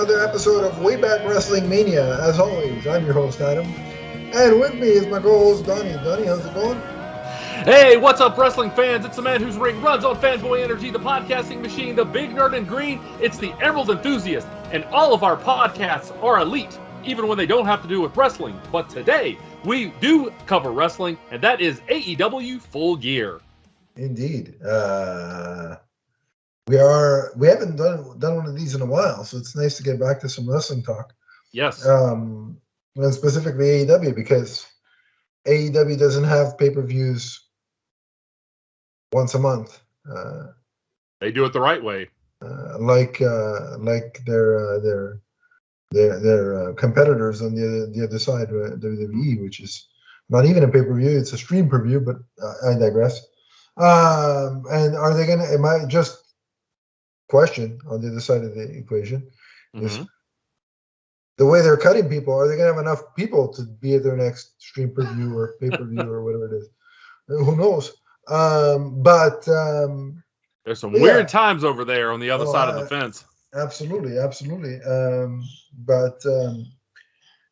another episode of Way Back Wrestling Mania. As always, I'm your host, Adam. And with me is my co-host, Donnie. Donnie, how's it going? Hey, what's up, wrestling fans? It's the man whose ring runs on Fanboy Energy, the podcasting machine, the big nerd in green. It's the Emerald Enthusiast, and all of our podcasts are elite, even when they don't have to do with wrestling. But today, we do cover wrestling, and that is AEW Full Gear. Indeed. We haven't done one of these in a while, so it's nice to get back to some wrestling talk. Yes. And specifically AEW, because AEW doesn't have pay-per-views once a month. They do it the right way. Like their competitors on the other side, WWE, which is not even a pay-per-view; it's a stream per-view. But I digress. And are they gonna? Am I just question on the other side of the equation is the way they're cutting people? Are they gonna have enough people to be at their next stream per-view or pay-per-view or whatever it is? Who knows? There's some weird times over there on the other side of the fence. Absolutely.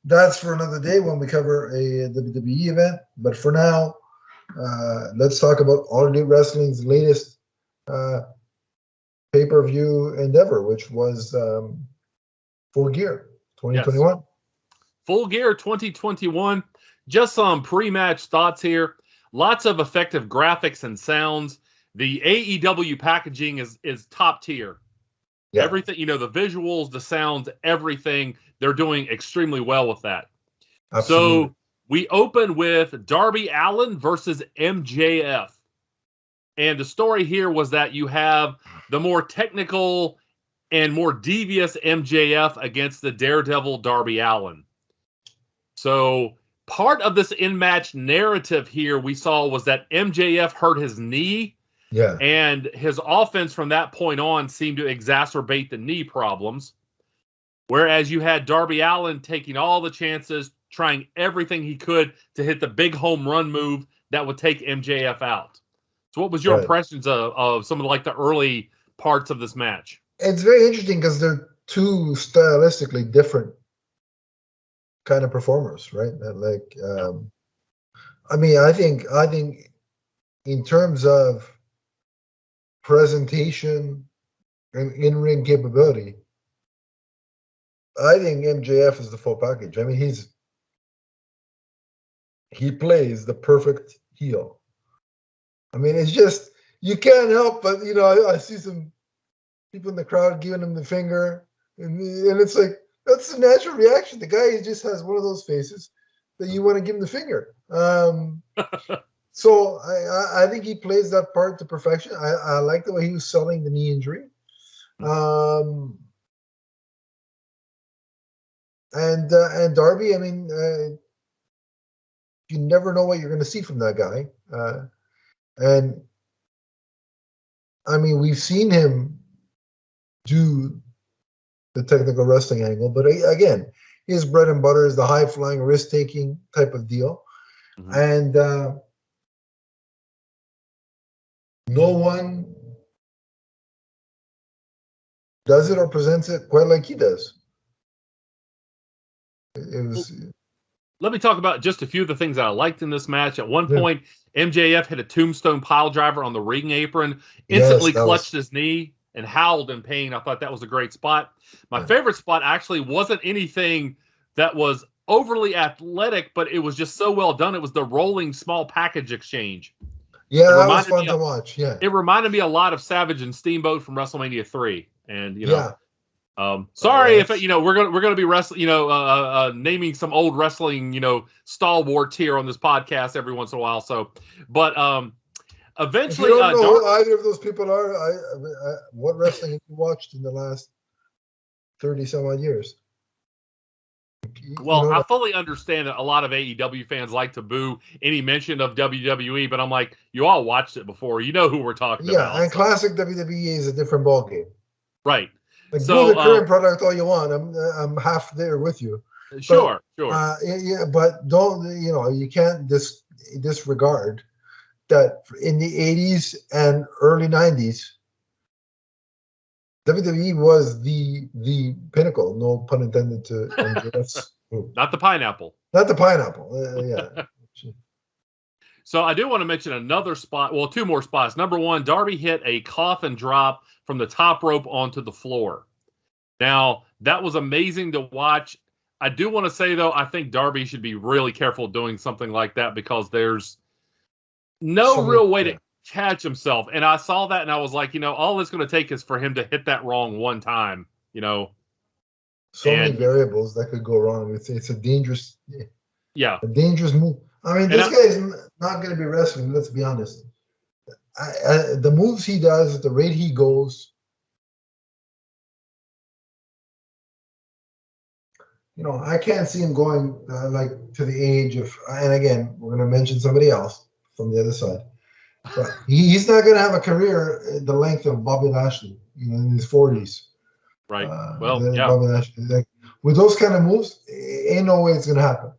That's for another day when we cover a WWE event. But for now, let's talk about All Elite Wrestling's latest pay-per-view endeavor, which was Full Gear 2021. Yes. Full Gear 2021. Just some pre-match thoughts here. Lots of effective graphics and sounds. The AEW packaging is top tier. Yeah. Everything, the visuals, the sounds, everything, they're doing extremely well with that. Absolutely. So we open with Darby Allen versus MJF. And the story here was that you have the more technical and more devious MJF against the Daredevil Darby Allen. So part of this in-match narrative here we saw was that MJF hurt his knee. Yeah. And his offense from that point on seemed to exacerbate the knee problems. Whereas you had Darby Allen taking all the chances, trying everything he could to hit the big home run move that would take MJF out. So what was your impressions of some of the early parts of this match? It's very interesting because they're two stylistically different kind of performers, right? I think in terms of presentation and in-ring capability, I think MJF is the full package. I mean, he plays the perfect heel. I mean, it's just, you can't help but, I see some people in the crowd giving him the finger, and it's like, that's the natural reaction. The guy just has one of those faces that you want to give him the finger. So I think he plays that part to perfection. I like the way he was selling the knee injury. And Darby, I mean, you never know what you're going to see from that guy. And I mean, we've seen him do the technical wrestling angle, but again, his bread and butter is the high-flying, risk-taking type of deal. And no one does it or presents it quite like he does. Let me talk about just a few of the things that I liked in this match. At one point, MJF hit a tombstone pile driver on the ring apron, instantly clutched his knee, and howled in pain. I thought that was a great spot. My favorite spot actually wasn't anything that was overly athletic, but it was just so well done. It was the rolling small package exchange. Yeah, that was fun to watch. Yeah, it reminded me a lot of Savage and Steamboat from WrestleMania 3, and sorry if we're gonna be wrestling, naming some old wrestling, stalwarts here on this podcast every once in a while. So, but eventually, if you don't know who either of those people are, what wrestling have you watched in the last 30 some odd years? Well, I fully understand that a lot of AEW fans like to boo any mention of WWE, but I'm like, you all watched it before. You know who we're talking about. Yeah, and classic WWE is a different ballgame. Right. Like, boo the current product all you want. I'm half there with you. Sure. But don't, you can't disregard that in the 80s and early 90s, WWE was the pinnacle. No pun intended to MJF's. Not the pineapple. Not the pineapple. Yeah. So I do want to mention another spot. Well, two more spots. Number one, Darby hit a coffin drop from the top rope onto the floor. Now, that was amazing to watch. I do want to say, though, I think Darby should be really careful doing something like that because there's no real way to catch himself. And I saw that and I was like, all it's going to take is for him to hit that wrong one time, So many variables that could go wrong. It's a dangerous, a dangerous move. I mean, this guy is not going to be wrestling. Let's be honest. The moves he does, at the rate he goes, I can't see him going to the age of. And again, we're going to mention somebody else from the other side, but he's not going to have a career the length of Bobby Lashley, in his 40s. Right. Bobby Lashley, with those kind of moves, ain't no way it's going to happen.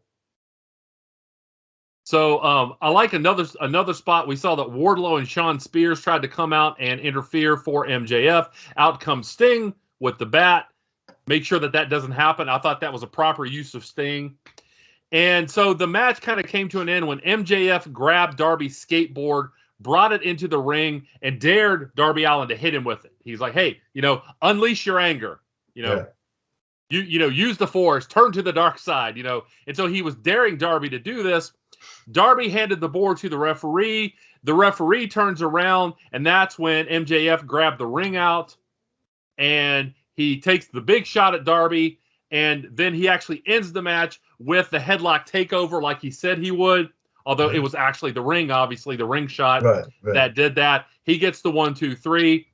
So I like another spot. We saw that Wardlow and Shawn Spears tried to come out and interfere for MJF. Out comes Sting with the bat. Make sure that doesn't happen. I thought that was a proper use of Sting. And so the match kind of came to an end when MJF grabbed Darby's skateboard, brought it into the ring, and dared Darby Allin to hit him with it. He's like, hey, unleash your anger. Use the force, turn to the dark side, And so he was daring Darby to do this. Darby handed the board to the referee. The referee turns around, and that's when MJF grabbed the ring out, and he takes the big shot at Darby, and then he actually ends the match with the headlock takeover like he said he would, although it was actually the ring, obviously, the ring shot that did that. He gets the 1, 2, 3,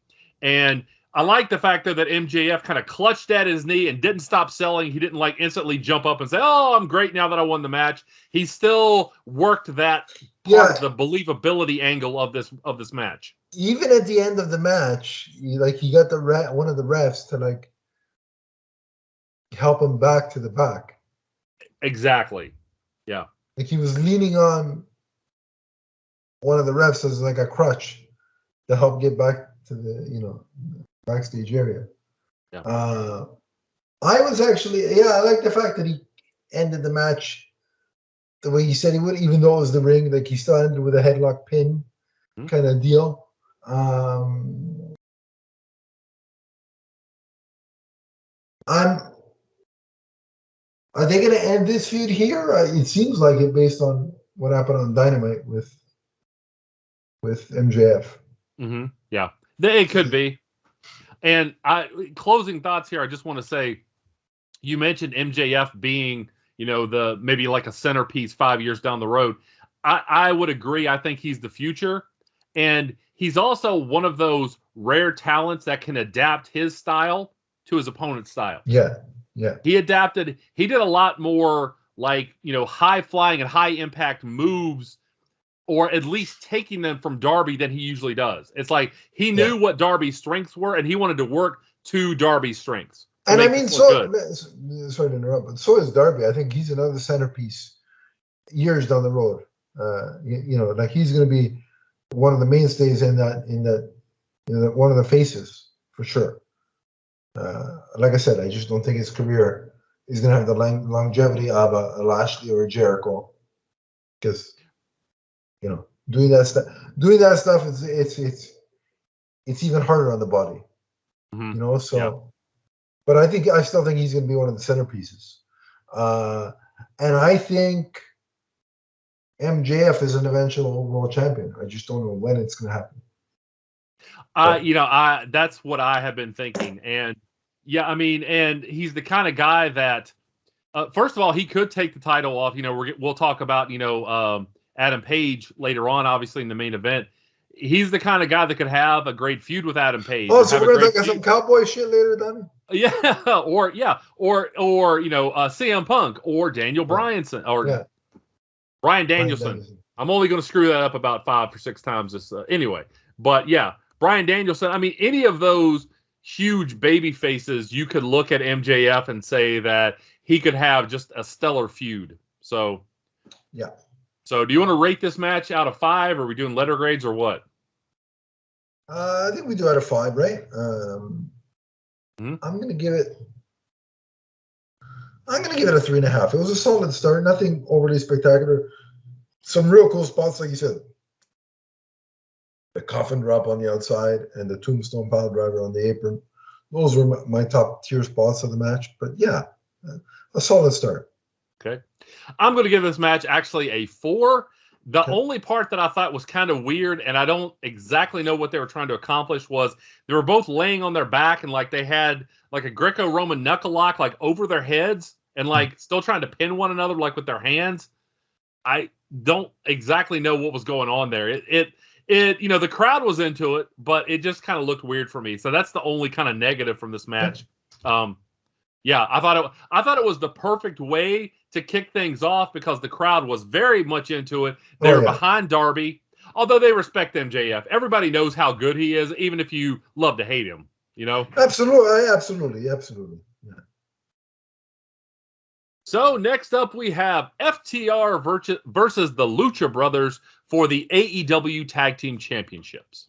and I like the fact, though, that MJF kind of clutched at his knee and didn't stop selling. He didn't instantly jump up and say, "Oh, I'm great now that I won the match." He still worked that part of the believability angle of this match. Even at the end of the match, he got one of the refs to help him back to the back. Exactly. Yeah. He was leaning on one of the refs as a crutch to help get back to the backstage area. Yeah. I was actually, I like the fact that he ended the match the way he said he would, even though it was the ring. He still ended with a headlock pin kind of deal. Are they going to end this feud here? It seems like it, based on what happened on Dynamite with MJF. Mm-hmm. Yeah, it could be. And closing thoughts here. I just want to say, you mentioned MJF being, maybe like a centerpiece 5 years down the road. I would agree. I think he's the future, and he's also one of those rare talents that can adapt his style to his opponent's style. Yeah. He adapted. He did a lot more high flying and high impact moves, or at least taking them from Darby than he usually does. It's like he knew what Darby's strengths were, and he wanted to work to Darby's strengths. And I mean, sorry to interrupt, but so is Darby. I think he's another centerpiece years down the road. He's going to be one of the mainstays in that one of the faces for sure. Like I said, I just don't think his career is going to have the longevity of a Lashley or a Jericho, because doing that stuff it's even harder on the body. Mm-hmm. So, but I still think he's going to be one of the centerpieces, and I think MJF is an eventual world champion. I just don't know when it's going to happen. That's what I have been thinking, and and he's the kind of guy that, first of all, he could take the title off. We'll talk about Adam Page later on, obviously in the main event. He's the kind of guy that could have a great feud with Adam Page. Oh, so we're gonna talk some cowboy shit later, Donnie? Yeah, or CM Punk or Daniel Bryanson or Brian Danielson. I'm only going to screw that up about 5 or 6 times anyway. But Brian Danielson. I mean, any of those huge baby faces, you could look at MJF and say that he could have just a stellar feud. So So do you want to rate this match out of 5? Are we doing letter grades or what? I think we do out of 5, right? I'm gonna give it a 3.5. It was a solid start, nothing overly spectacular. Some real cool spots, like you said. The coffin drop on the outside and the tombstone pile driver on the apron. Those were my top tier spots of the match. But yeah, a solid start. Okay. I'm going to give this match actually a 4. The only part that I thought was kind of weird, and I don't exactly know what they were trying to accomplish, was they were both laying on their back and like they had like a Greco-Roman knuckle lock like over their heads and like still trying to pin one another like with their hands. I don't exactly know what was going on there. It the crowd was into it, but it just kind of looked weird for me. So that's the only kind of negative from this match. Yeah, I thought it was the perfect way to kick things off because the crowd was very much into it. They were behind Darby, although they respect MJF. Everybody knows how good he is, even if you love to hate him. You know. Absolutely. Yeah. So next up we have FTR versus the Lucha Brothers for the AEW Tag Team Championships.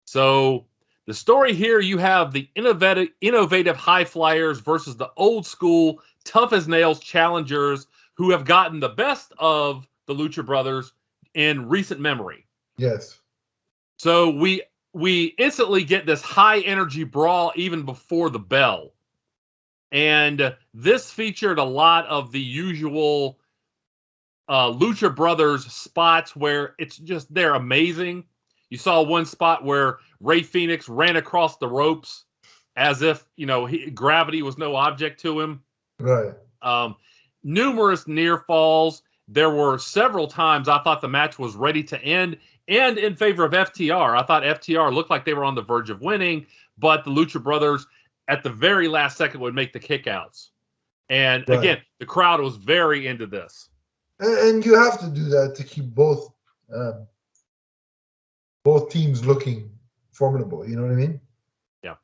So the story here, you have the innovative high flyers versus the old school tough as nails challengers who have gotten the best of the Lucha Brothers in recent memory. Yes. So we instantly get this high energy brawl even before the bell. And this featured a lot of the usual Lucha Brothers spots where it's just, they're amazing. You saw one spot where Ray Phoenix ran across the ropes as if, gravity was no object to him. Right. Numerous near falls. There were several times I thought the match was ready to end and in favor of FTR. I thought FTR looked like they were on the verge of winning, but the Lucha Brothers at the very last second would make the kickouts. And again, the crowd was very into this. And you have to do that to keep both teams looking formidable. You know what I mean? Yeah.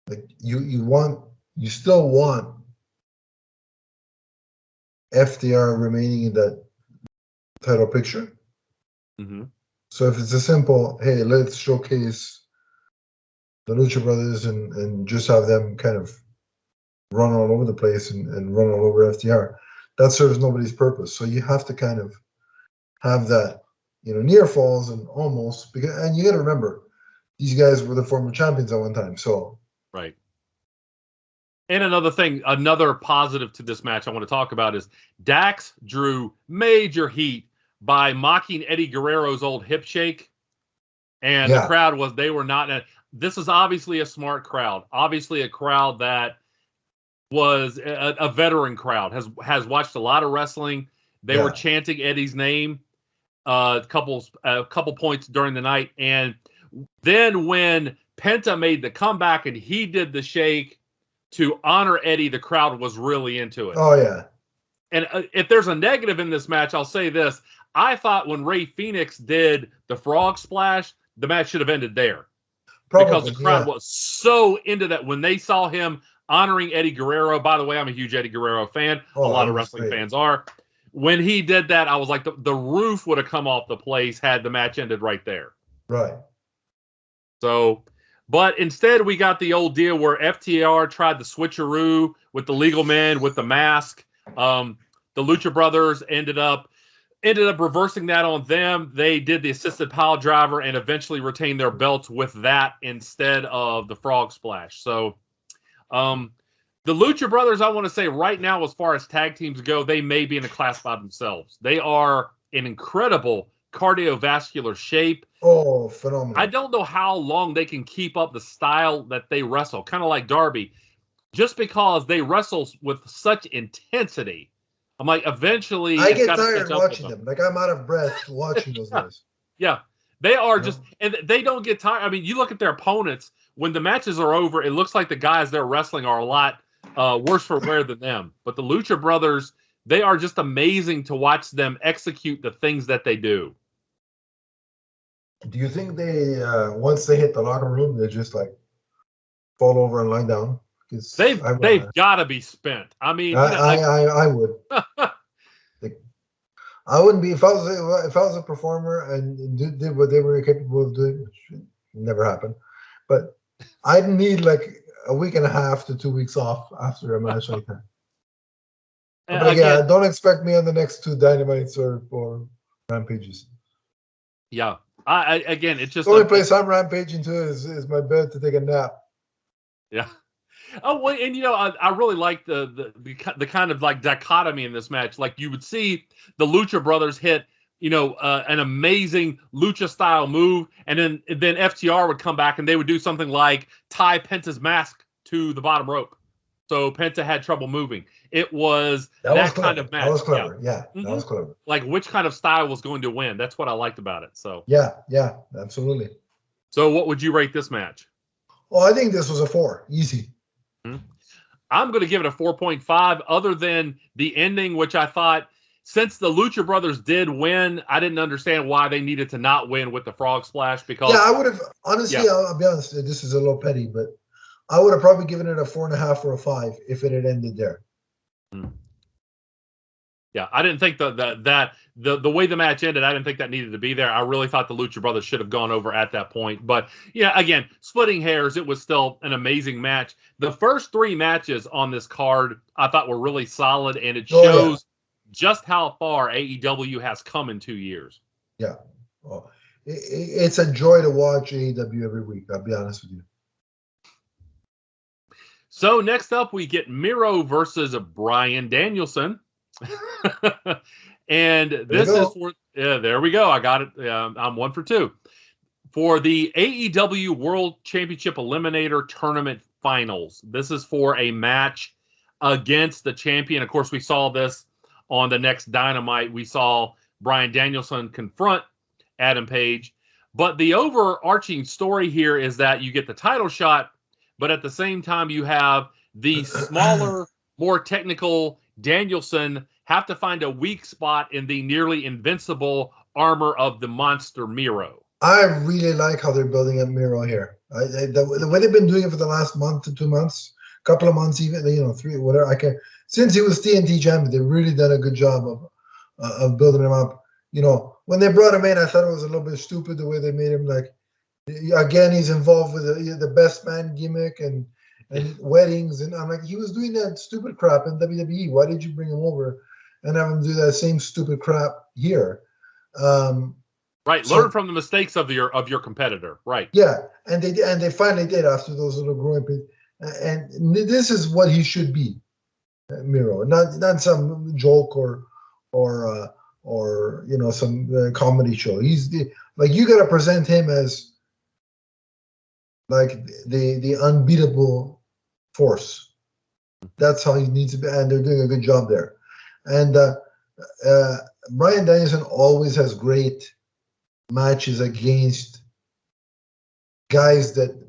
Like you still want FTR remaining in that title picture. Mm-hmm. So if it's a simple, hey, let's showcase the Lucha Brothers and just have them kind of run all over the place and run all over FTR, that serves nobody's purpose. So you have to kind of have that, near falls and almost, and you got to remember, these guys were the former champions at one time. So right. And another positive to this match I want to talk about is Dax drew major heat by mocking Eddie Guerrero's old hip shake. And the crowd they were not. This is obviously a smart crowd. Obviously a crowd that was a veteran crowd, has watched a lot of wrestling. They were chanting Eddie's name a couple points during the night. And then when Penta made the comeback and he did the shake to honor Eddie, the crowd was really into it. Oh, yeah. And if there's a negative in this match, I'll say this. I thought when Ray Phoenix did the frog splash, the match should have ended there. Probably, because the crowd was so into that when they saw him honoring Eddie Guerrero. By the way, I'm a huge Eddie Guerrero fan. A lot of wrestling fans are. When he did that, I was like, the roof would have come off the place had the match ended right there. Right. So, but instead we got the old deal where FTR tried the switcheroo with the legal men with the mask. The Lucha Brothers ended up reversing that on them. They did the assisted pile driver and eventually retained their belts with that instead of the frog splash. So, the Lucha Brothers, I want to say right now, as far as tag teams go, they may be in a class by themselves. They are in incredible cardiovascular shape. Oh, phenomenal. I don't know how long they can keep up the style that they wrestle, kind of like Darby, just because they wrestle with such intensity. I'm like, eventually, I get tired watching them. Like, I'm out of breath watching those guys. Yeah, they are just, and they don't get tired. I mean, you look at their opponents, when the matches are over, it looks like the guys they're wrestling are a lot worse for wear than them. But the Lucha Brothers, they are just amazing to watch them execute the things that they do. Do you think they, once they hit the locker room, they just like fall over and lie down? They've got to be spent. I mean, I would. I wouldn't be if I was a performer and did what they were capable of doing, which never happened. But I'd need like a week and a half to 2 weeks off after a match like that. But again, don't expect me on the next 2 Dynamites or Rampages. Yeah. Again, it's just the only place I'm rampaging to is my bed to take a nap. Yeah. Oh, well, and I really like the kind of like dichotomy in this match. Like you would see the Lucha Brothers hit, an amazing Lucha style move, and then FTR would come back and they would do something like tie Penta's mask to the bottom rope. So Penta had trouble moving. It was that kind of match. That was clever. Yeah, that was clever. Like which kind of style was going to win. That's what I liked about it. So yeah, absolutely. So what would you rate this match? Well, I think this was a 4. Easy. I'm going to give it a 4.5, other than the ending, which I thought, since the Lucha Brothers did win, I didn't understand why they needed to not win with the frog splash. Because I would have, honestly, I'll be honest, this is a little petty, but I would have probably given it a 4.5 or a 5 if it had ended there. Yeah, I didn't think the way the match ended, I didn't think that needed to be there. I really thought the Lucha Brothers should have gone over at that point. But yeah, again, splitting hairs, it was still an amazing match. The first 3 matches on this card I thought were really solid, and it shows just how far AEW has come in 2 years. Yeah. Well, it's a joy to watch AEW every week, I'll be honest with you. So next up, we get Miro versus Brian Danielson. And this is for there we go. I got it. I'm 1 for 2 for the AEW World Championship Eliminator Tournament Finals. This is for a match against the champion. Of course, we saw this on the next Dynamite. We saw Brian Danielson confront Adam Page, but the overarching story here is that you get the title shot, but at the same time you have the smaller, more technical Danielson have to find a weak spot in the nearly invincible armor of the monster Miro. I really like how they're building up Miro here. The way they've been doing it for the last month to 2 months, couple of months, even 3, whatever. Since he was TNT champion, they've really done a good job of building him up. When they brought him in, I thought it was a little bit stupid the way they made him. Like, again, he's involved with the best man gimmick and weddings, and I'm like, he was doing that stupid crap in WWE. Why did you bring him over and have him do that same stupid crap here? Right, learn from the mistakes of your competitor. Right. Yeah, and they finally did after those little growing pains. And this is what he should be, Miro, not some joke or some comedy show. He's you got to present him as like the unbeatable force. That's how he needs to be, and they're doing a good job there. And Brian Danielson always has great matches against guys that,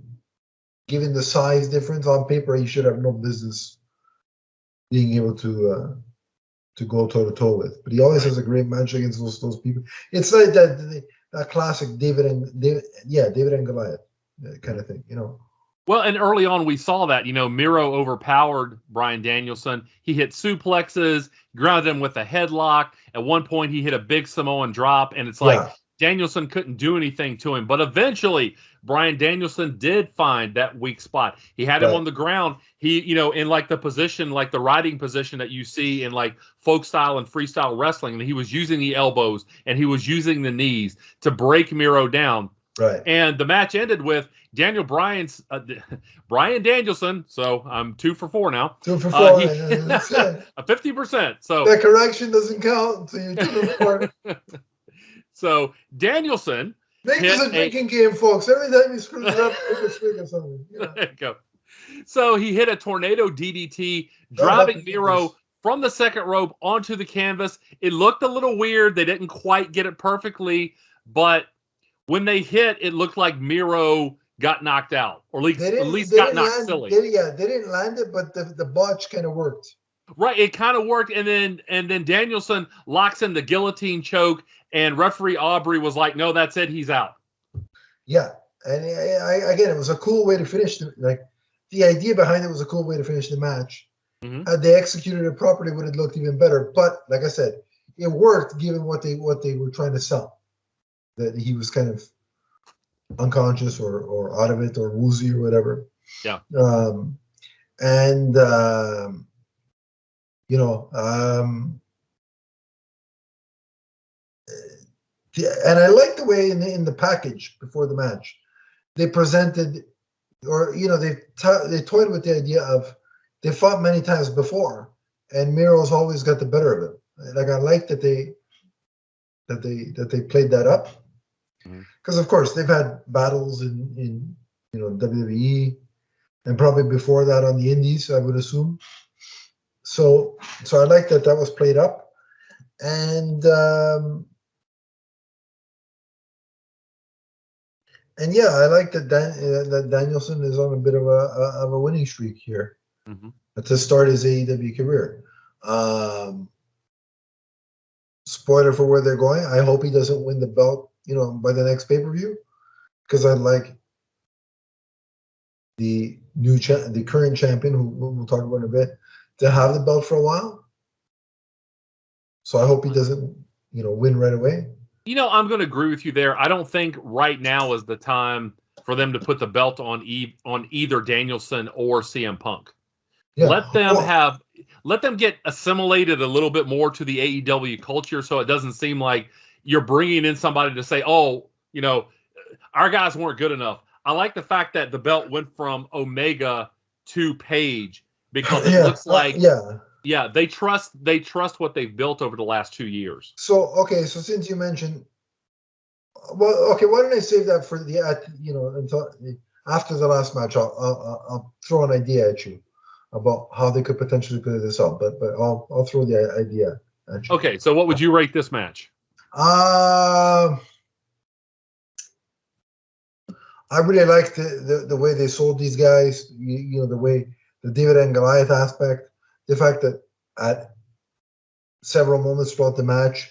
given the size difference on paper, he should have no business being able to go toe to toe with. But he always has a great match against those people. It's like that classic David and Goliath kind of thing, Well, and early on we saw that, Miro overpowered Brian Danielson. He hit suplexes, grounded him with a headlock. At one point he hit a big Samoan drop, and it's like Danielson couldn't do anything to him. But eventually Brian Danielson did find that weak spot. He had him on the ground. He, in like the position, like the riding position that you see in like folk style and freestyle wrestling. And he was using the elbows and he was using the knees to break Miro down. Right. And the match ended with Brian Danielson. So I'm 2 for 4 now. 2 for 4. 50%. So that correction doesn't count until you're 2 for 4. So Danielson. Make this a drinking game, folks. Every time you screw it up, take a swig or something. There you go. So he hit a tornado DDT, driving Miro from the second rope onto the canvas. It looked a little weird. They didn't quite get it perfectly, but when they hit, it looked like Miro got knocked out, or at least got knocked silly. They didn't land it, but the botch kind of worked. Right, it kind of worked, and then Danielson locks in the guillotine choke, and referee Aubrey was like, "No, that's it, he's out." Yeah, and again, it was a cool way to finish. The idea behind it was a cool way to finish the match. Mm-hmm. Had they executed it properly, would have looked even better. But like I said, it worked given what they were trying to sell. That he was kind of unconscious or out of it or woozy or whatever. Yeah. And and I like the way in the package before the match they presented, or they toyed with the idea of they fought many times before, and Miro's always got the better of it. Like I like that they played that up, because of course they've had battles in WWE and probably before that on the Indies, I would assume. So I like that was played up, and yeah, I like that that Danielson is on a bit of a winning streak here to start his AEW career. Spoiler for where they're going. I hope he doesn't win the belt, by the next pay-per-view, because I'd like the current champion, who we'll talk about in a bit, to have the belt for a while. So I hope he doesn't, win right away. I'm going to agree with you there. I don't think right now is the time for them to put the belt on either Danielson or CM Punk. Yeah. Let them get assimilated a little bit more to the AEW culture, so it doesn't seem like you're bringing in somebody to say, oh, our guys weren't good enough. I like the fact that the belt went from Omega to Page, because it looks like they trust what they've built over the last 2 years. So since you mentioned, why don't I save that for until after the last match? I'll throw an idea at you about how they could potentially put this up, but I'll throw the idea at you. Okay, so what would you rate this match? I really like the way they sold these guys. The way the David and Goliath aspect, the fact that at several moments throughout the match,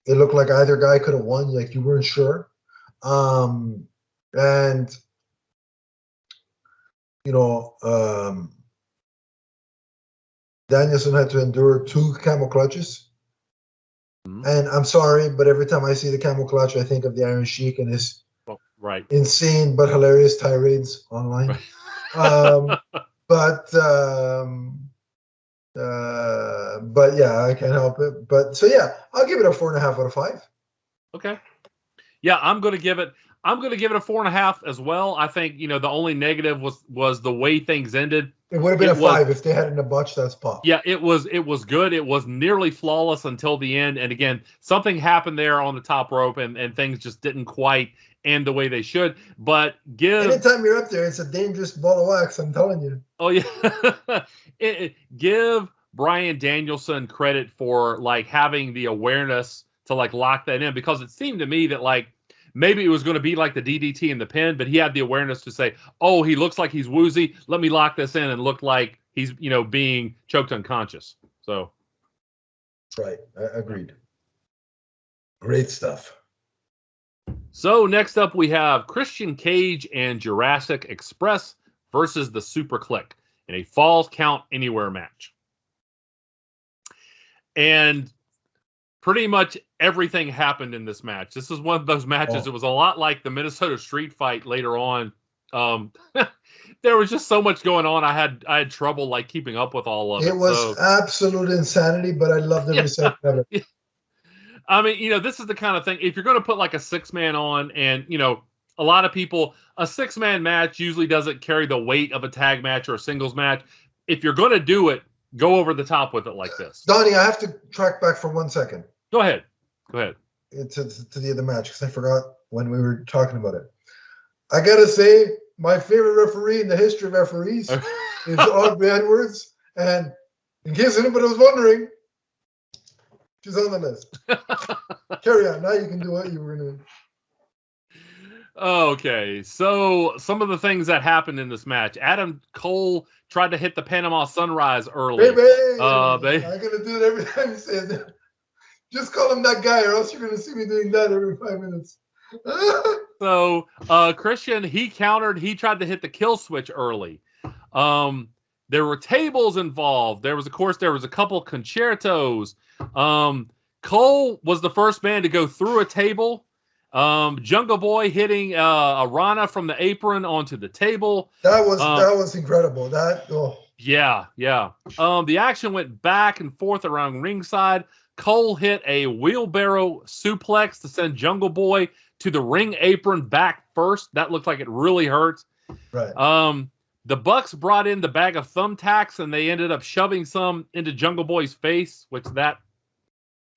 it looked like either guy could have won. Like you weren't sure, and Danielson had to endure 2 camel clutches. And I'm sorry, but every time I see the camel clutch, I think of the Iron Sheik and his insane but hilarious tirades online. But yeah, I can't help it. But so yeah, I'll give it a 4.5 out of 5. Okay. Yeah, I'm gonna give it a 4.5 as well. I think the only negative was the way things ended. It would have been a 5 if they hadn't a botched that spot. Yeah, it was good. It was nearly flawless until the end. And again, something happened there on the top rope, and things just didn't quite end the way they should. But anytime you're up there, it's a dangerous ball of wax, I'm telling you. Oh yeah. Give Brian Danielson credit for having the awareness to lock that in, because it seemed to me that maybe it was going to be like the DDT in the pin, but he had the awareness to say, oh, he looks like he's woozy. Let me lock this in, and look like he's, being choked unconscious. So. Right. Agreed. Great stuff. So next up we have Christian Cage and Jurassic Express versus the Super Click in a Falls Count Anywhere match. And pretty much everything happened in this match. This is one of those matches. It was a lot like the Minnesota Street Fight later on. There was just so much going on. I had trouble keeping up with all of it. It was absolute insanity, but I loved every second of it. I mean, this is the kind of thing, if you're going to put a 6-man on, and a lot of people, a 6-man match usually doesn't carry the weight of a tag match or a singles match. If you're going to do it, go over the top with it like this. Donnie, I have to track back for 1 second. Go ahead. It's to the other match, because I forgot when we were talking about it. I got to say, my favorite referee in the history of referees is Aubrey Edwards. And in case anybody was wondering, she's on the list. Carry on. Now you can do what you were going to do. Okay, so some of the things that happened in this match. Adam Cole tried to hit the Panama Sunrise early. Baby! I'm going to do it every time you say it. Just call him that guy, or else you're going to see me doing that every 5 minutes. So Christian, he countered. He tried to hit the kill switch early. There were tables involved. There was a couple concertos. Cole was the first man to go through a table. Jungle Boy hitting a Rana from the apron onto the table. That was incredible. Yeah. The action went back and forth around ringside. Cole hit a wheelbarrow suplex to send Jungle Boy to the ring apron back first. That looked like it really hurt. Right. The Bucks brought in the bag of thumbtacks, and they ended up shoving some into Jungle Boy's face, which that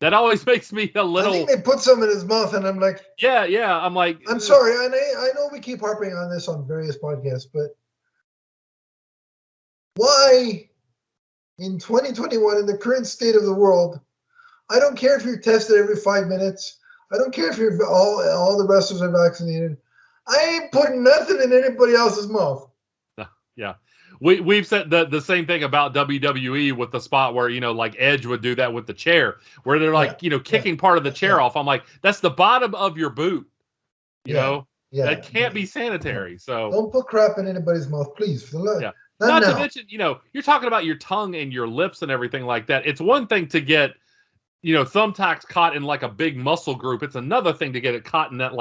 always makes me a little. I think they put some in his mouth, and I'm like, yeah. I'm like, I'm sorry, and I know we keep harping on this on various podcasts, but why, in 2021, in the current state of the world, I don't care if you're tested every 5 minutes. I don't care if you're all the wrestlers are vaccinated. I ain't putting nothing in anybody else's mouth. Yeah. We've said the same thing about WWE with the spot where, like Edge would do that with the chair, where they're like, kicking part of the chair off. I'm like, that's the bottom of your boot. You know? Yeah. That can't be sanitary. So don't put crap in anybody's mouth, please. Yeah. Not to mention, you're talking about your tongue and your lips and everything like that. It's one thing to get, thumbtacks caught in like a big muscle group. It's another thing to get it caught in that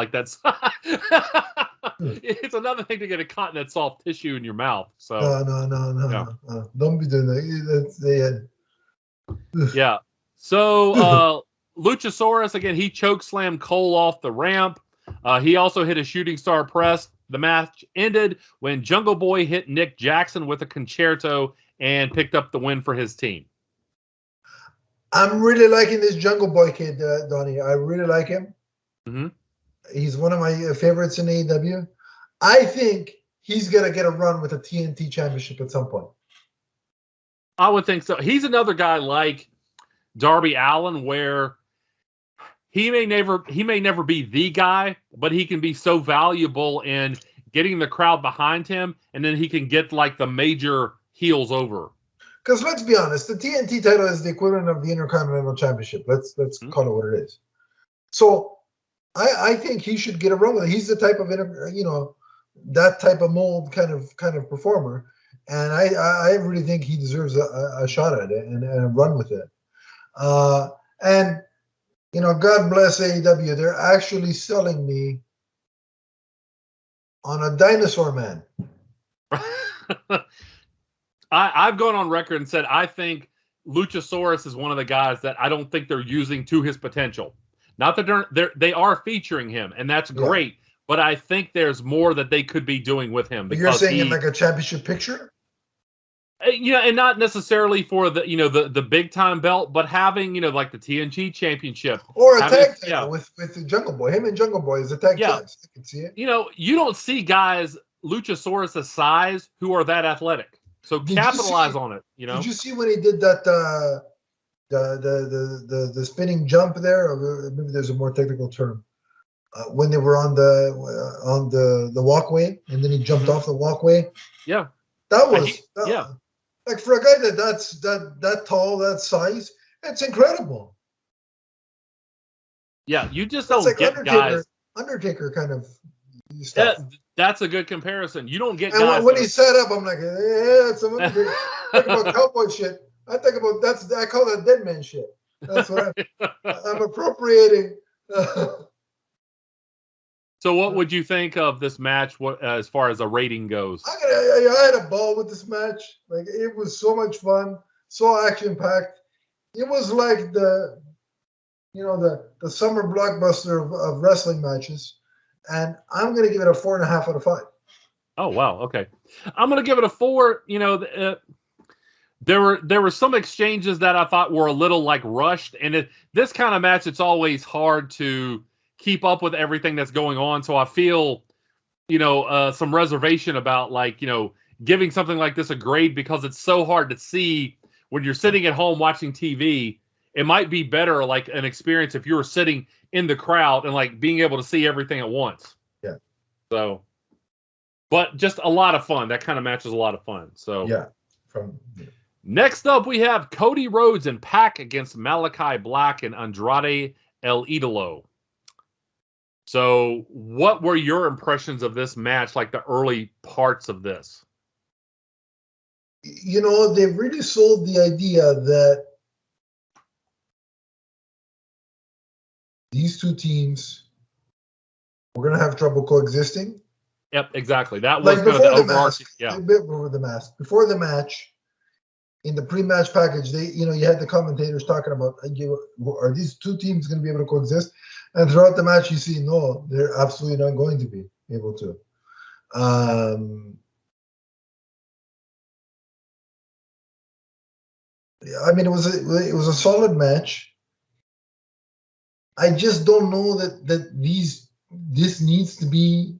it's another thing to get it caught in that soft tissue in your mouth. So no. Don't be doing that. Yeah. So Luchasaurus again, he choke slammed Cole off the ramp. He also hit a shooting star press. The match ended when Jungle Boy hit Nick Jackson with a concerto and picked up the win for his team. I'm really liking this Jungle Boy kid, Donnie. I really like him. Mm-hmm. He's one of my favorites in AEW. I think he's going to get a run with a TNT championship at some point. I would think so. He's another guy like Darby Allen where he may never be the guy, but he can be so valuable in getting the crowd behind him, and then he can get like the major heels over. Because let's be honest, the TNT title is the equivalent of the Intercontinental Championship. Let's call it what it is. So I think he should get a run with it. He's the type of that type of mold kind of performer, and I really think he deserves a shot at it and a run with it. And God bless AEW. They're actually selling me on a dinosaur man. I've gone on record and said I think Luchasaurus is one of the guys that I don't think they're using to his potential. Not that they are featuring him, and that's great. But I think there's more that they could be doing with him. Because you're saying in like a championship picture? And not necessarily for the big time belt, but having like the TNT championship or a tag title with the Jungle Boy. Him and Jungle Boy is a tag team. I can see it. You don't see guys Luchasaurus' size who are that athletic. So capitalize on it. Did you see when he did that the spinning jump there? Or maybe there's a more technical term. When they were on the walkway, and then he jumped off the walkway. Yeah, that was like for a guy that's that tall, that size, it's incredible. Yeah, you just don't get Undertaker kind of stuff. That's a good comparison. You don't get and guys. When he set up, I'm like, it's some Undertaker. Think about cowboy shit. I call that dead man shit. That's what I'm appropriating. So what would you think of this match as far as a rating goes? I had a ball with this match. Like, it was so much fun, so action-packed. It was like the summer blockbuster of wrestling matches. And I'm going to give it a 4.5 out of 5. Oh, wow. Okay. I'm going to give it a 4. There were some exchanges that I thought were a little like rushed. And this kind of match, it's always hard to keep up with everything that's going on. So I feel, some reservation about giving something like this a grade because it's so hard to see when you're sitting at home watching TV. It might be better like an experience if you were sitting in the crowd and being able to see everything at once. Yeah. So, but just a lot of fun. That kind of match is a lot of fun. So yeah. Next up, we have Cody Rhodes and Pac against Malachi Black and Andrade El Idolo. So what were your impressions of this match, like the early parts of this? They've really sold the idea that these two teams we're gonna have trouble coexisting. Yep, exactly. That was Like kind of the before the overarching. mask, Yeah. a bit before the mask, before the match, in the pre-match package, you had the commentators talking about, are these two teams going to be able to coexist? And throughout the match, you see, no, they're absolutely not going to be able to. I mean, it was a solid match. I just don't know that this needs to be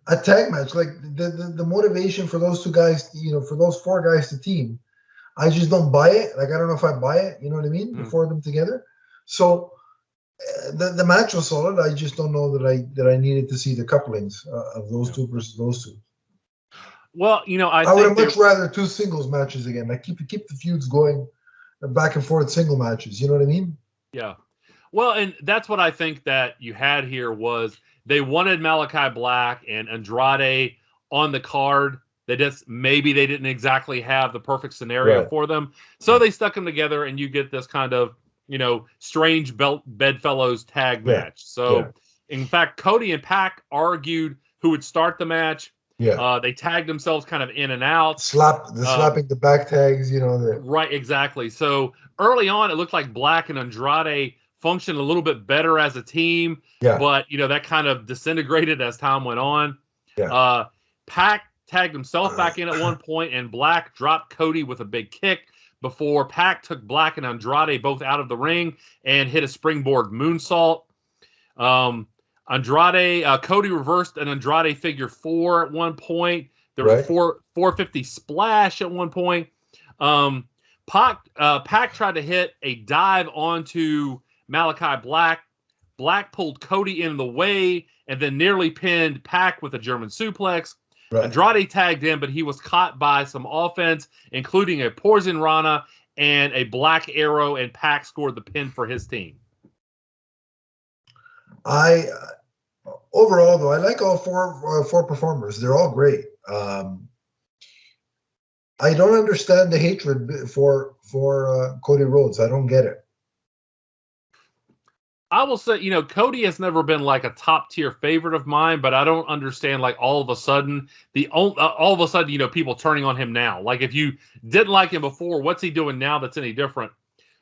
a tag match. Like the motivation for those two guys, for those four guys to team, I just don't buy it. Like, I don't know if I buy it. You know what I mean? The four of them together. So the match was solid. I just don't know that I needed to see the couplings of those two versus those two. Well, I would have much rather two singles matches again. Like, keep the feuds going, back and forth single matches. You know what I mean? Yeah. Well, and that's what I think that you had here was they wanted Malachi Black and Andrade on the card. Maybe they didn't exactly have the perfect scenario for them. So they stuck them together and you get this kind of, strange bedfellows tag match. So in fact, Cody and Pac argued who would start the match. Yeah. They tagged themselves kind of in and out. Slapping the back tags, Right, exactly. So early on, it looked like Black and Andrade functioned a little bit better as a team. Yeah. But, that kind of disintegrated as time went on. Yeah. Pac tagged himself back in at one point, and Black dropped Cody with a big kick before Pac took Black and Andrade both out of the ring and hit a springboard moonsault. Cody reversed an Andrade figure 4 at one point. There was a 450 splash at one point. Pac tried to hit a dive onto Malachi Black. Black pulled Cody in the way and then nearly pinned Pac with a German suplex. Right. Andrade tagged in, but he was caught by some offense, including a Poison Rana and a Black Arrow, and Pac scored the pin for his team. Overall, though, I like all four performers. They're all great. I don't understand the hatred for Cody Rhodes. I don't get it. I will say, Cody has never been like a top tier favorite of mine, but I don't understand like all of a sudden people turning on him now. Like, if you didn't like him before, what's he doing now that's any different?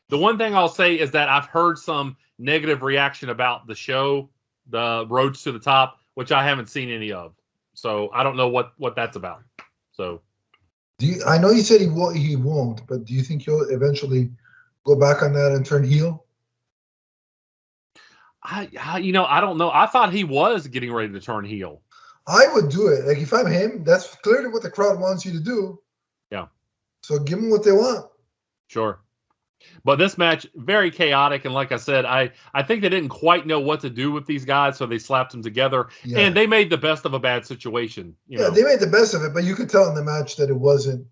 The one thing I'll say is that I've heard some negative reaction about the show, the Rhodes to the Top, which I haven't seen any of. So I don't know what that's about. So I know you said he won't, but do you think he'll eventually go back on that and turn heel? I don't know. I thought he was getting ready to turn heel. I would do it. Like, if I'm him, that's clearly what the crowd wants you to do. Yeah. So give them what they want. Sure. But this match, very chaotic. And like I said, I think they didn't quite know what to do with these guys, so they slapped them together. Yeah. And they made the best of a bad situation. You know? They made the best of it, but you could tell in the match that it wasn't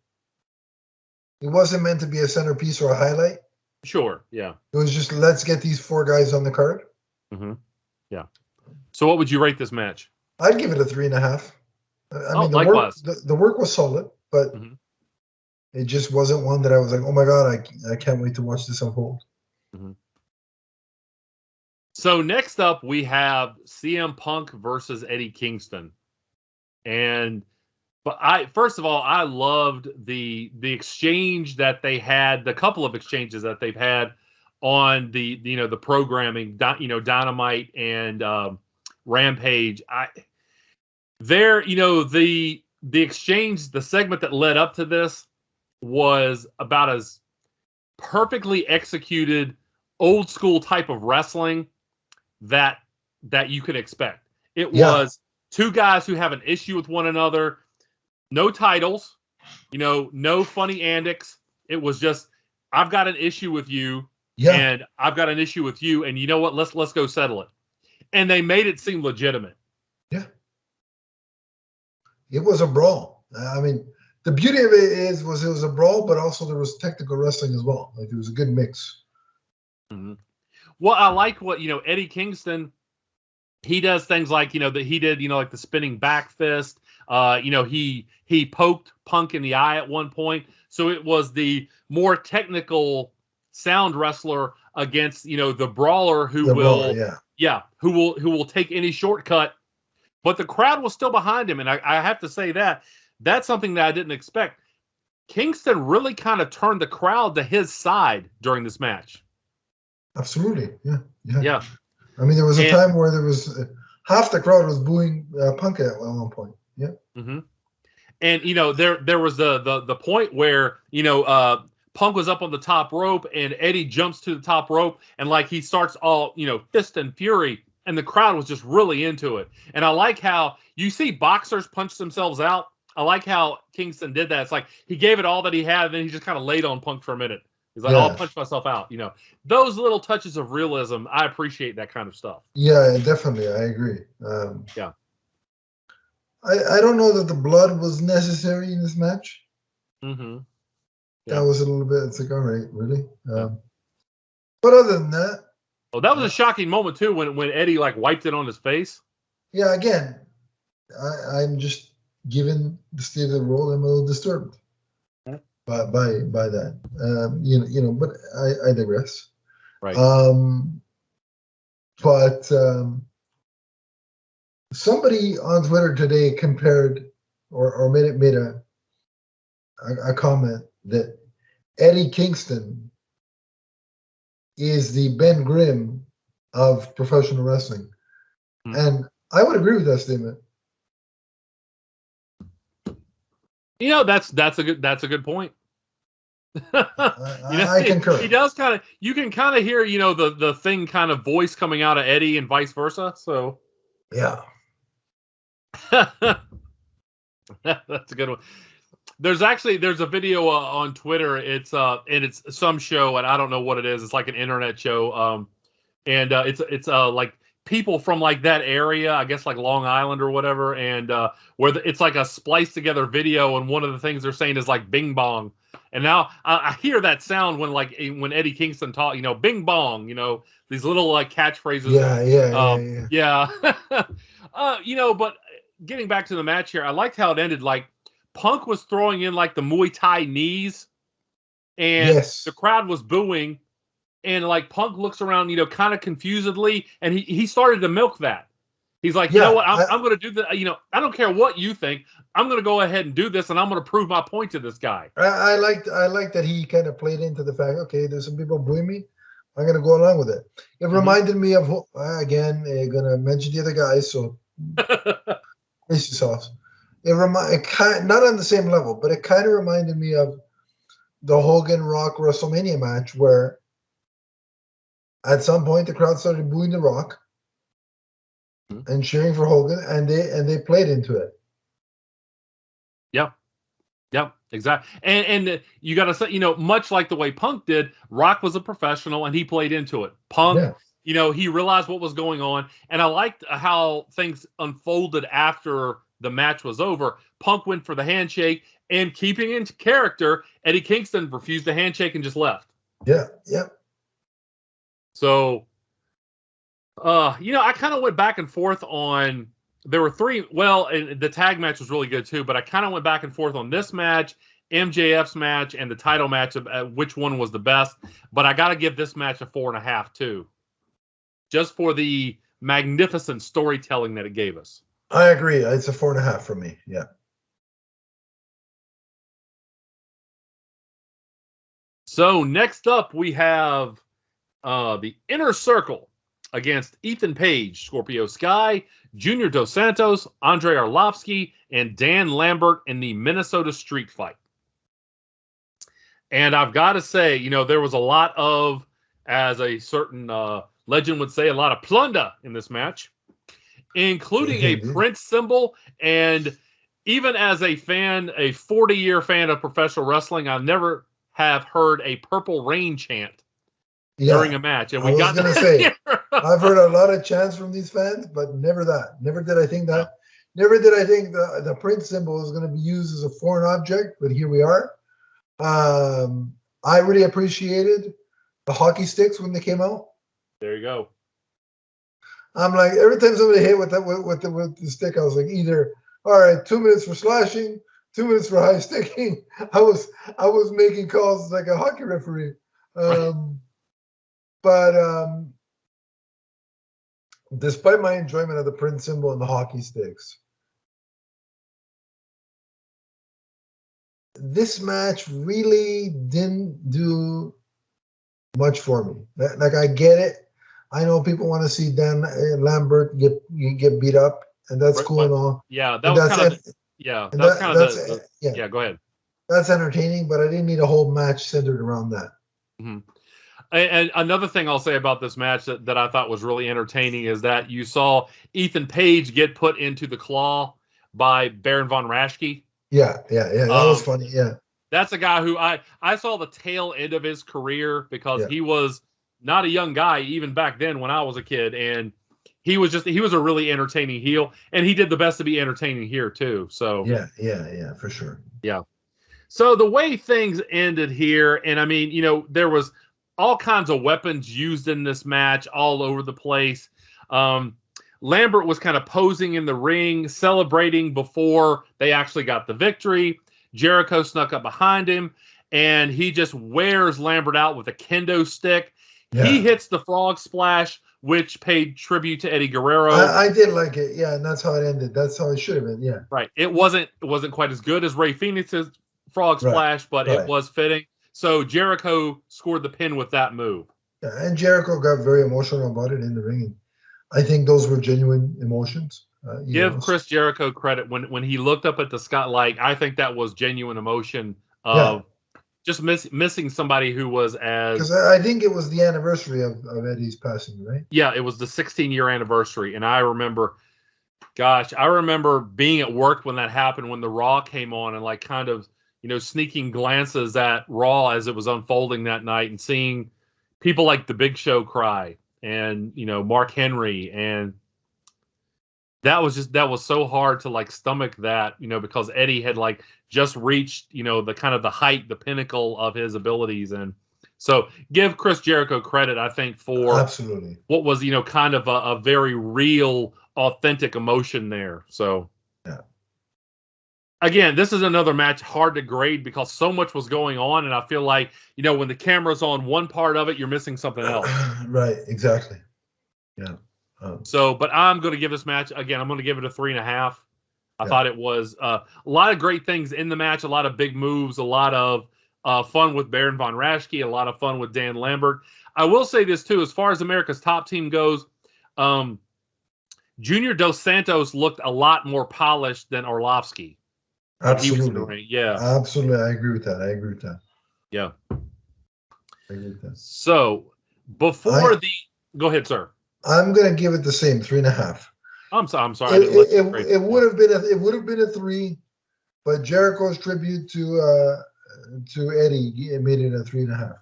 meant to be a centerpiece or a highlight. Sure, yeah. It was just, let's get these four guys on the card. Mm-hmm. Yeah. So what would you rate this match? I'd give it a 3.5. I mean, the work was solid, but it just wasn't one that I was like, oh my God, I can't wait to watch this unfold. Mm-hmm. So next up, we have CM Punk versus Eddie Kingston. But first of all, I loved the exchange that they had, the couple of exchanges that they've had on the programming, Dynamite and Rampage. The exchange, the segment that led up to this was about as perfectly executed old school type of wrestling that you could expect. It was two guys who have an issue with one another, no titles, no funny antics. It was just, I've got an issue with you, and I've got an issue with you, and you know what? Let's go settle it. And they made it seem legitimate. Yeah. It was a brawl. I mean, the beauty of it was it was a brawl, but also there was technical wrestling as well. Like, it was a good mix. Mm-hmm. Well, I like what, Eddie Kingston, he does things like, that he did, like the spinning back fist. He poked Punk in the eye at one point. So it was the more technical sound wrestler against, the brawler who will Yeah, who will take any shortcut. But the crowd was still behind him, and I have to say that's something that I didn't expect. Kingston really kind of turned the crowd to his side during this match. Absolutely, yeah. Yeah. I mean, there was a time where there was half the crowd was booing Punk at one point. Yeah. Mm-hmm. And there was the point where Punk was up on the top rope and Eddie jumps to the top rope and like he starts all fist and fury, and the crowd was just really into it. And I like how you see boxers punch themselves out. I like how Kingston did that. It's like he gave it all that he had, and then he just kind of laid on Punk for a minute. He's like, I'll punch myself out. Those little touches of realism, I appreciate that kind of stuff. Yeah, definitely. I agree. Yeah. I don't know that the blood was necessary in this match. Mm-hmm. Yeah. That was a little bit, it's like, all right, really? But other than that. Oh, that was a shocking moment, too, when Eddie, like, wiped it on his face. Yeah, again, I'm just, given the state of the world, I'm a little disturbed by that. But I digress. Right. But somebody on Twitter today compared or made a comment that Eddie Kingston is the Ben Grimm of professional wrestling. Mm-hmm. And I would agree with that statement. That's a good point. I concur. He does kind of. You can kind of hear, the thing kind of voice coming out of Eddie and vice versa. So yeah, that's a good one. There's a video on Twitter. It's some show, and I don't know what it is. It's like an internet show. And it's like people from like that area, I guess like Long Island or whatever, and where it's like a spliced together video, and one of the things they're saying is like "bing bong," and now I hear that sound when Eddie Kingston taught, "bing bong," these little like catchphrases. Yeah. But getting back to the match here, I liked how it ended. Like Punk was throwing in like the Muay Thai knees, and the crowd was booing. And like Punk looks around, kind of confusedly, and he started to milk that. He's like, you know what, I'm going to do that. I don't care what you think. I'm going to go ahead and do this, and I'm going to prove my point to this guy. I like that he kind of played into the fact, okay, there's some people booing me. I'm going to go along with it. It reminded me of, again, I'm going to mention the other guys, so brace yourselves. Not on the same level, but it kind of reminded me of the Hogan Rock WrestleMania match where at some point the crowd started booing The Rock and cheering for Hogan, and they played into it. Yeah, exactly. And you got to say, much like the way Punk did, Rock was a professional and he played into it. Punk, he realized what was going on, and I liked how things unfolded after the match was over. Punk went for the handshake, and keeping in character, Eddie Kingston refused the handshake and just left. Yeah. So, I kind of went back and forth on. There were three. Well, and the tag match was really good too, but I kind of went back and forth on this match, MJF's match, and the title match of which one was the best. But I got to give this match a 4.5 too, just for the magnificent storytelling that it gave us. I agree. It's a 4.5 for me. Yeah. So next up, we have the Inner Circle against Ethan Page, Scorpio Sky, Junior Dos Santos, Andre Arlovsky, and Dan Lambert in the Minnesota Street Fight. And I've got to say, there was a lot of, as a certain legend would say, a lot of plunder in this match, including a Prince symbol. And even as a fan, a 40-year fan of professional wrestling, I never have heard a Purple Rain chant during a match. And I was going to say, I've heard a lot of chants from these fans, but never that. Never did I think that. Never did I think the Prince symbol is going to be used as a foreign object, but here we are. I really appreciated the hockey sticks when they came out. There you go. I'm like, every time somebody hit with the stick, I was like, either, all right, 2 minutes for slashing, 2 minutes for high sticking. I was making calls like a hockey referee. But Despite my enjoyment of the Prince symbol and the hockey sticks, this match really didn't do much for me. Like, I get it. I know people want to see Dan Lambert get beat up, and that's cool and all. Yeah, that was kind of yeah. Go ahead. That's entertaining, but I didn't need a whole match centered around that. Mm-hmm. And another thing I'll say about this match that I thought was really entertaining is that you saw Ethan Page get put into the claw by Baron von Raschke. Yeah. That was funny. Yeah. That's a guy who I saw the tail end of his career because he was not a young guy even back then when I was a kid, and he was a really entertaining heel, and he did the best to be entertaining here too. So yeah, for sure. Yeah. So the way things ended here, and I mean, there was all kinds of weapons used in this match all over the place. Lambert was kind of posing in the ring, celebrating before they actually got the victory. Jericho snuck up behind him, and he just wears Lambert out with a kendo stick. Yeah. He hits the frog splash, which paid tribute to Eddie Guerrero. I did like it, yeah, and that's how it ended. That's how it should have been, yeah. Right. It wasn't quite as good as Rey Fenix's frog splash, but it was fitting. So Jericho scored the pin with that move. Yeah, and Jericho got very emotional about it in the ring. I think those were genuine emotions. Give Chris Jericho credit when he looked up at the sky. Like, I think that was genuine emotion of just missing somebody who was as. Because I think it was the anniversary of Eddie's passing, right? Yeah, it was the 16-year anniversary, and I remember being at work when that happened, when the Raw came on, and like kind of sneaking glances at Raw as it was unfolding that night, and seeing people like the Big Show cry, and Mark Henry, and that was so hard to like stomach that, because Eddie had like just reached, the kind of the height, the pinnacle of his abilities. And so give Chris Jericho credit, I think, for absolutely what was, kind of a very real, authentic emotion there. So again, this is another match hard to grade because so much was going on. And I feel like, when the camera's on one part of it, you're missing something else. Right. Exactly. Yeah. But I'm going to give this match, again, I'm going to give it a 3.5. I thought it was a lot of great things in the match, a lot of big moves, a lot of fun with Baron von Raschke, a lot of fun with Dan Lambert. I will say this, too, as far as America's Top Team goes, Junior Dos Santos looked a lot more polished than Orlovsky. Absolutely. Yeah. Absolutely. I agree with that. Yeah. I agree with that. So, go ahead, sir. I'm gonna give it the same 3.5. I'm sorry. It would have been a 3, but Jericho's tribute to Eddie made it a 3.5.